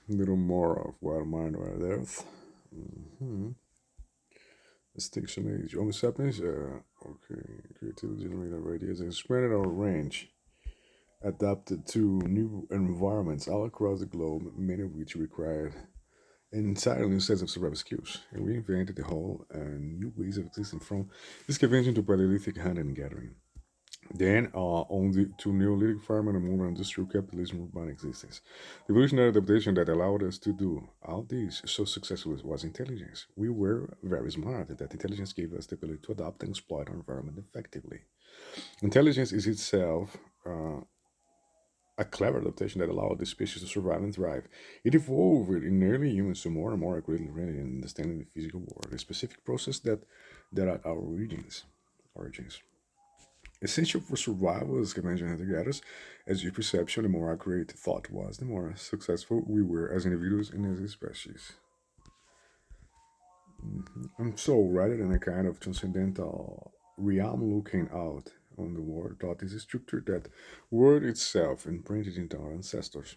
A little more of Wild Mind, Wild Earth. Mm-hmm. Extinction Age. Homo sapiens, okay. Creativity, generated of ideas, and expanded our range. Adapted to new environments all across the globe, many of which required an entirely new set of survival skills. And we invented the whole new ways of existing from excavation to Paleolithic hunting and gathering. Then, on to Neolithic farming and modern industrial capitalism urban existence. The evolutionary adaptation that allowed us to do all this so successfully was intelligence. We were very smart, and that intelligence gave us the ability to adapt and exploit our environment effectively. Intelligence is itself a clever adaptation that allowed the species to survive and thrive. It evolved in early humans to more and more accurately understanding the physical world, a specific process that are our origins. Essential for survival as conventional hunter-gatherers, as your perception, the more accurate thought was, the more successful we were as individuals and as a species. And so, rather than a kind of transcendental realm looking out on the world, thought is a structure that word itself imprinted into our ancestors.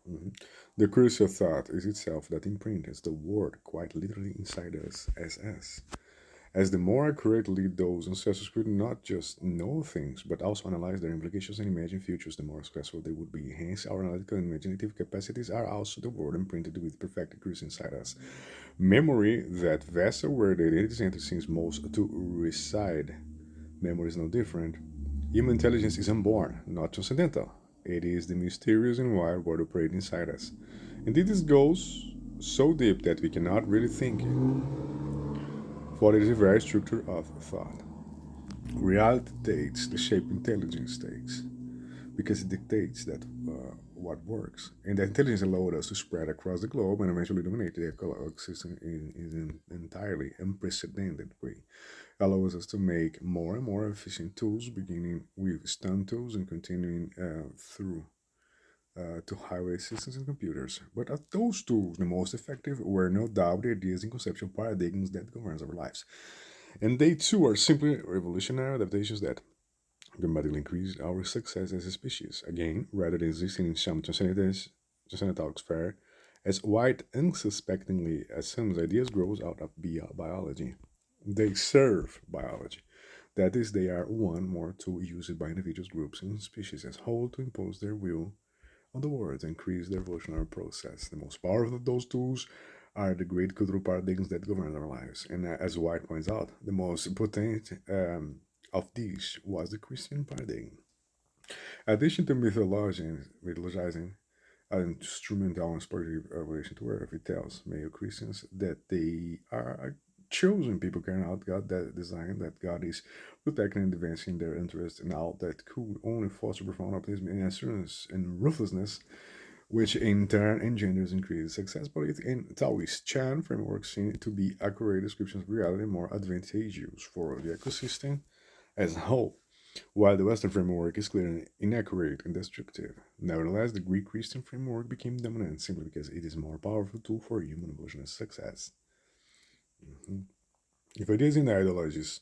Mhm. The crucial thought is itself that imprints the word quite literally inside us as us. As the more accurately those ancestors could not just know things, but also analyze their implications and imagine futures, the more successful they would be. Hence, our analytical and imaginative capacities are also the word imprinted with perfect accuracy inside us. Memory, that vessel where the identity center seems most to reside. Memory is no different. Human intelligence is unborn, not transcendental. It is the mysterious and wild world operating inside us. Indeed, this goes so deep that we cannot really think it, for it is the very structure of thought. Reality takes the shape intelligence takes, because it dictates that what works. And that intelligence allowed us to spread across the globe and eventually dominate the ecological system in an entirely unprecedented way. Allows us to make more and more efficient tools, beginning with stun tools and continuing through to highway systems and computers. But of those tools, the most effective were no doubt the ideas and conceptual paradigms that governs our lives. And they too are simply revolutionary adaptations that dramatically increase our success as a species. Again, rather than existing in some transcendental sphere, as White unsuspectingly assumes ideas grows out of biology. They serve biology. That is, they are one more tool used by individuals, groups, and species as whole to impose their will on the world and increase their evolutionary process. The most powerful of those tools are the great cultural paradigms that govern our lives. And as White points out, the most potent of these was the Christian paradigm. In addition to mythologizing an instrumental and spiritual revelation to earth, it tells male Christians that they are a chosen people carrying out God that design, that God is protecting and advancing their interests, and all that could only foster profound optimism and assurance and ruthlessness, which in turn engenders increased success. But it in Taoist Chan framework seen to be accurate descriptions of reality more advantageous for the ecosystem as a whole, while the Western framework is clearly inaccurate and destructive. Nevertheless, the Greek Christian framework became dominant simply because it is a more powerful tool for human evolutionary success. Mhm. If ideas and ideologies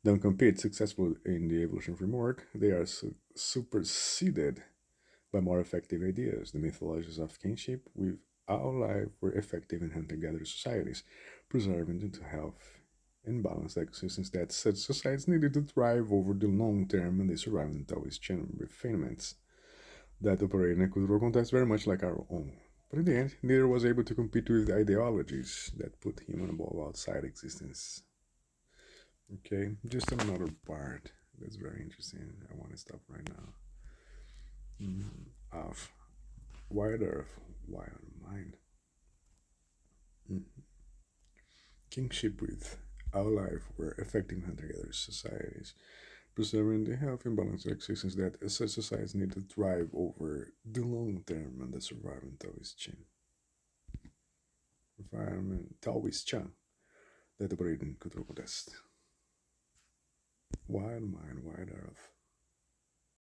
don't compete successfully in the evolution framework, they are superseded by more effective ideas. The mythologies of kinship with our life were effective in hunter-gatherer societies, preserving into health and balanced ecosystems that such societies needed to thrive over the long term, and they survived until its chain refinements that operate in a cultural context very much like our own. But in the end, neither was able to compete with ideologies that put human above outside existence. Okay, just another part that's very interesting. I want to stop right now. Of Wild Earth, Wild Mind. Kingship with our life were affecting hunter-gatherer societies, preserving the health and balanced existence that such societies need to thrive over the long term and the survival Taoist Chin. Environment Taoist Chan that operate in cultural contest. Wild Mind, Wild Earth.